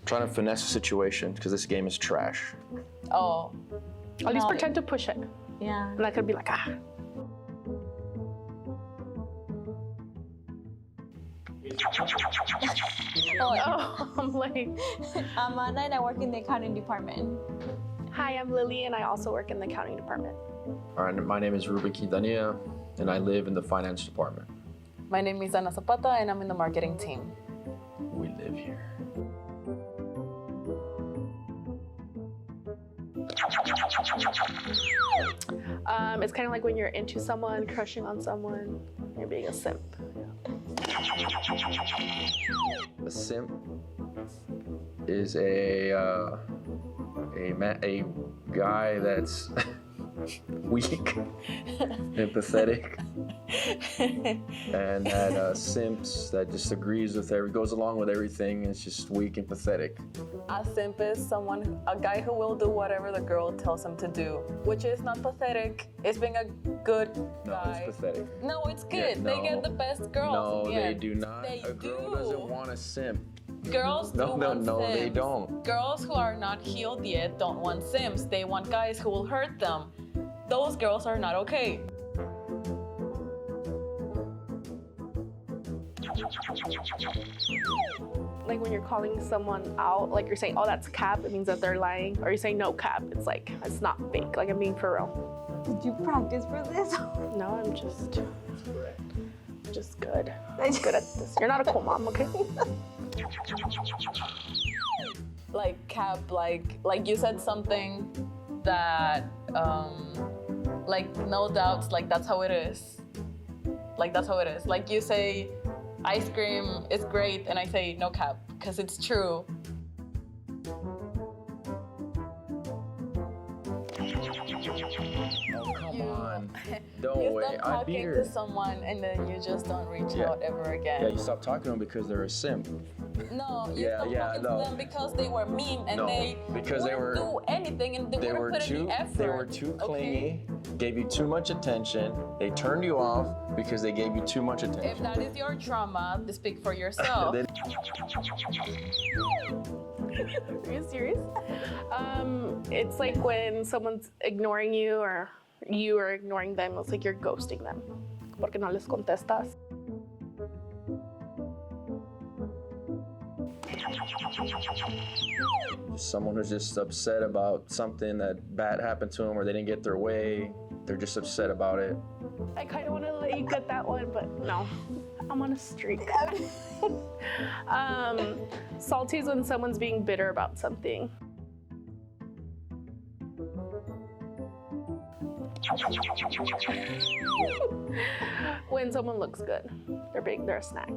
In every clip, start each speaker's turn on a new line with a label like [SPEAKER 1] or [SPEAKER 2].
[SPEAKER 1] Trying to finesse a situation because this game is trash.
[SPEAKER 2] Oh.
[SPEAKER 3] At least pretend to push it.
[SPEAKER 2] Yeah.
[SPEAKER 3] And I could be like, ah. Oh, I'm like,
[SPEAKER 2] I'm Anna and I work in the accounting department.
[SPEAKER 3] hi, I'm Lily and I also work in the accounting department.
[SPEAKER 1] All right, my name is Ruben Quintanilla, and I live in the finance department.
[SPEAKER 2] My name is Ana Zapata and I'm in the marketing team.
[SPEAKER 1] We live here.
[SPEAKER 3] It's kind of like when you're into someone, crushing on someone, you're being a simp.
[SPEAKER 1] A simp is a guy that's weak and pathetic, and that simps that just agrees with goes along with everything, and it's just weak and pathetic.
[SPEAKER 2] A simp is a guy who will do whatever the girl tells him to do, which is not pathetic. It's being a good guy.
[SPEAKER 1] No, it's pathetic.
[SPEAKER 2] No, it's good.
[SPEAKER 1] Yeah,
[SPEAKER 2] They get the best girls.
[SPEAKER 1] No,
[SPEAKER 2] Yeah.
[SPEAKER 1] they do not.
[SPEAKER 2] They
[SPEAKER 1] a girl
[SPEAKER 2] do.
[SPEAKER 1] doesn't want a simp.
[SPEAKER 2] Girls do want
[SPEAKER 1] No,
[SPEAKER 2] simps.
[SPEAKER 1] they don't.
[SPEAKER 2] Girls who are not healed yet don't want simps. They want guys who will hurt them. Those girls are not okay.
[SPEAKER 3] Like when you're calling someone out, like you're saying, oh, that's cap, it means that they're lying. Or you say no cap, it's like, it's not fake, like I'm being for real.
[SPEAKER 4] Did you practice for this?
[SPEAKER 3] No, I'm just good. I'm good at this. You're not a cool mom, okay?
[SPEAKER 2] Like cap, like you said something that, like no doubts, like that's how it is. Like that's how it is. Like you say, ice cream is great, and I say no cap, because it's true.
[SPEAKER 1] Oh, come on. Don't
[SPEAKER 2] You
[SPEAKER 1] wait.
[SPEAKER 2] stop
[SPEAKER 1] I'd be
[SPEAKER 2] talking
[SPEAKER 1] here.
[SPEAKER 2] to someone and then you just don't reach
[SPEAKER 1] Yeah.
[SPEAKER 2] out ever again.
[SPEAKER 1] Yeah, you stop talking to them because they're a simp.
[SPEAKER 2] No, you
[SPEAKER 1] Yeah,
[SPEAKER 2] stopped
[SPEAKER 1] yeah,
[SPEAKER 2] talking
[SPEAKER 1] no.
[SPEAKER 2] to them because they were mean and
[SPEAKER 1] No,
[SPEAKER 2] they
[SPEAKER 1] because they
[SPEAKER 2] wouldn't
[SPEAKER 1] were-
[SPEAKER 2] do anything and they
[SPEAKER 1] They
[SPEAKER 2] wouldn't
[SPEAKER 1] were
[SPEAKER 2] put
[SPEAKER 1] too.
[SPEAKER 2] any effort.
[SPEAKER 1] They were too
[SPEAKER 2] okay?
[SPEAKER 1] clingy. Gave you too much attention. They turned you off because they gave you too much
[SPEAKER 2] If
[SPEAKER 1] attention.
[SPEAKER 2] that is your trauma, then speak for yourself.
[SPEAKER 1] They-
[SPEAKER 3] Are you serious? It's like when someone's ignoring you or you are ignoring them, it's like you're ghosting them. Porque no les contestas.
[SPEAKER 1] Someone who's just upset about something that bad happened to them or they didn't get their way. They're just upset about it.
[SPEAKER 3] I kind of want to let you get that one, but no. I'm on a streak. Salty is when someone's being bitter about something. When someone looks good, they're a snack.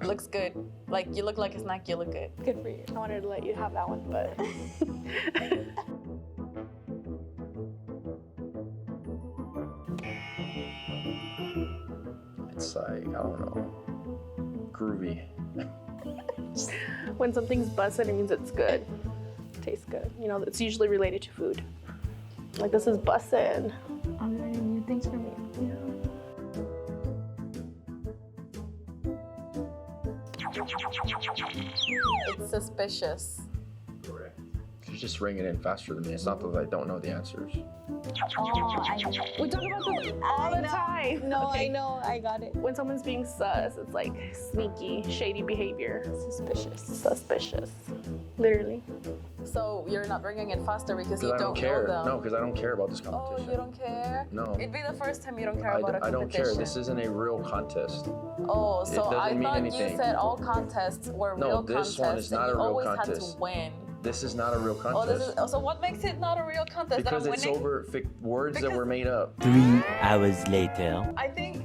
[SPEAKER 2] Looks good. Like you look like a snack, you look good.
[SPEAKER 3] Good for you. I wanted to let you have that one, but
[SPEAKER 1] It's like, I don't know, groovy.
[SPEAKER 3] when something's busted, it means it's good. Tastes good. You know, it's usually related to food. Like, this is busted.
[SPEAKER 4] I'm learning new things from you.
[SPEAKER 2] It's suspicious.
[SPEAKER 1] Correct. She's just ringing in faster than me. It's not that I don't know the answers.
[SPEAKER 4] Oh, I know.
[SPEAKER 3] We talk about this all the time.
[SPEAKER 4] No,
[SPEAKER 3] Okay.
[SPEAKER 4] I know. I got it.
[SPEAKER 3] When someone's being sus, it's like sneaky, shady behavior.
[SPEAKER 4] Suspicious.
[SPEAKER 3] Suspicious. Literally.
[SPEAKER 2] So you're not bringing it faster because
[SPEAKER 1] Because
[SPEAKER 2] you
[SPEAKER 1] I don't
[SPEAKER 2] don't
[SPEAKER 1] care.
[SPEAKER 2] know them.
[SPEAKER 1] No, because I don't care about this
[SPEAKER 2] Oh,
[SPEAKER 1] competition.
[SPEAKER 2] you don't care?
[SPEAKER 1] No.
[SPEAKER 2] It'd be the first time you don't care
[SPEAKER 1] I
[SPEAKER 2] about
[SPEAKER 1] don't,
[SPEAKER 2] a
[SPEAKER 1] I
[SPEAKER 2] competition.
[SPEAKER 1] don't care. This isn't a real contest.
[SPEAKER 2] Oh, so
[SPEAKER 1] doesn't
[SPEAKER 2] I
[SPEAKER 1] mean
[SPEAKER 2] thought
[SPEAKER 1] anything.
[SPEAKER 2] you said all contests were
[SPEAKER 1] No,
[SPEAKER 2] real
[SPEAKER 1] this
[SPEAKER 2] contests.
[SPEAKER 1] one is not
[SPEAKER 2] and
[SPEAKER 1] a
[SPEAKER 2] you
[SPEAKER 1] real
[SPEAKER 2] always had
[SPEAKER 1] contest.
[SPEAKER 2] to win.
[SPEAKER 1] This is not a real
[SPEAKER 2] Oh,
[SPEAKER 1] contest.
[SPEAKER 2] so what makes it not a real contest?
[SPEAKER 1] Because
[SPEAKER 2] that I'm
[SPEAKER 1] it's
[SPEAKER 2] winning?
[SPEAKER 1] over words that
[SPEAKER 2] Because-
[SPEAKER 1] were made up.
[SPEAKER 5] 3 hours later.
[SPEAKER 2] I think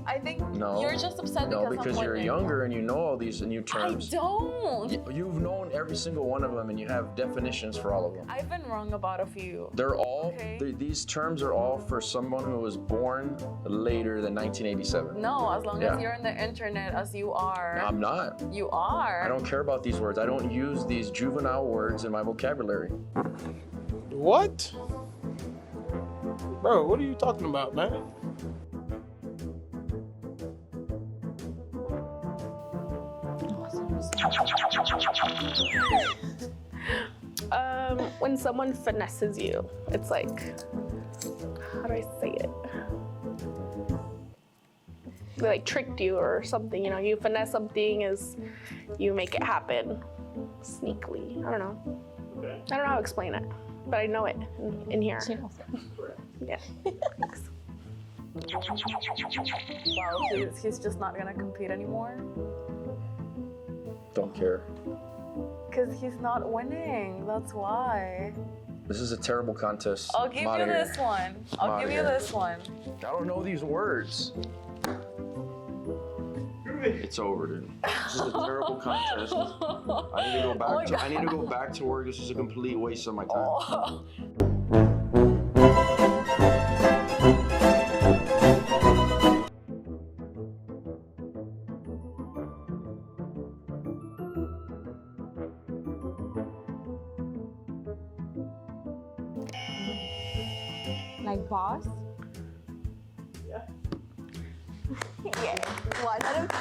[SPEAKER 1] No.
[SPEAKER 2] you're just upset
[SPEAKER 1] No,
[SPEAKER 2] because
[SPEAKER 1] because
[SPEAKER 2] I'm
[SPEAKER 1] you're
[SPEAKER 2] winning.
[SPEAKER 1] younger and you know all these new
[SPEAKER 2] I
[SPEAKER 1] terms.
[SPEAKER 2] don't.
[SPEAKER 1] You've known every single one of them and you have definitions for all of them.
[SPEAKER 2] I've been wrong about a few.
[SPEAKER 1] They're all,
[SPEAKER 2] Okay.
[SPEAKER 1] these terms are all for someone who was born later than 1987.
[SPEAKER 2] No, as long
[SPEAKER 1] Yeah.
[SPEAKER 2] as you're in the internet as you are.
[SPEAKER 1] I'm not.
[SPEAKER 2] You are.
[SPEAKER 1] I don't care about these words. I don't use these juvenile words in my vocabulary.
[SPEAKER 6] What? Bro, what are you talking about, man?
[SPEAKER 4] Awesome.
[SPEAKER 3] When someone finesses you, it's like, how do I say it? They like tricked you or something, you know, you finesse something is you make it happen sneakily. I don't know. I don't know how to explain it, but I know it in here.
[SPEAKER 4] She knows it.
[SPEAKER 3] Yeah. Thanks.
[SPEAKER 2] Wow, he's just not gonna compete anymore?
[SPEAKER 1] Don't care.
[SPEAKER 2] Because he's not winning, that's why.
[SPEAKER 1] This is a terrible contest.
[SPEAKER 2] I'll give you this one. I'll give you this one.
[SPEAKER 1] I don't know these words. It's over, dude. This is a terrible contest. I need to go back. I need to go back to work. This is a complete waste of my time.
[SPEAKER 2] Oh.
[SPEAKER 4] Like boss?
[SPEAKER 3] Yeah.
[SPEAKER 4] Yeah. 1 out of 10.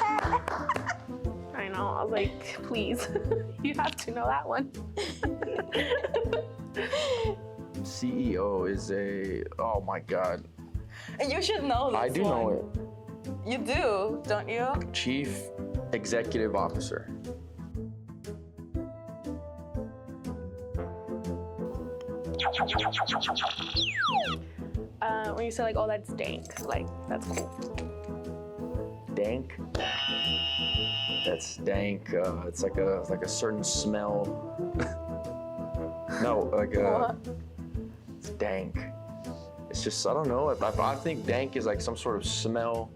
[SPEAKER 3] I know. I was like, please, you have to know that one.
[SPEAKER 1] CEO is oh my God.
[SPEAKER 2] And you should know this
[SPEAKER 1] I do
[SPEAKER 2] one.
[SPEAKER 1] know it.
[SPEAKER 2] You do, don't you?
[SPEAKER 1] Chief Executive Officer.
[SPEAKER 3] When you say like, oh, that's dank, like that's cool.
[SPEAKER 1] Dank. That's dank. It's like a certain smell. No, like it's dank. It's just I don't know. I think dank is like some sort of smell.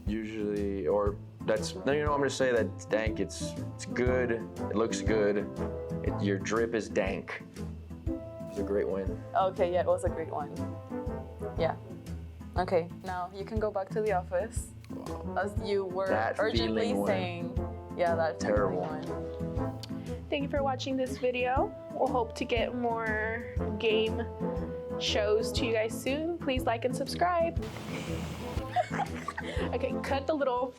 [SPEAKER 1] Usually, or that's no. You know, I'm gonna say that it's dank. It's good. It looks good. Your drip is dank. It was a great win.
[SPEAKER 2] Okay, yeah, it was a great one. Yeah. Okay, now you can go back to the office. As you were
[SPEAKER 1] That
[SPEAKER 2] urgently
[SPEAKER 1] feeling
[SPEAKER 2] saying. Yeah, that
[SPEAKER 1] Terrible.
[SPEAKER 2] one.
[SPEAKER 3] Thank you for watching this video. We'll hope to get more game shows to you guys soon. Please like and subscribe. Okay, cut the little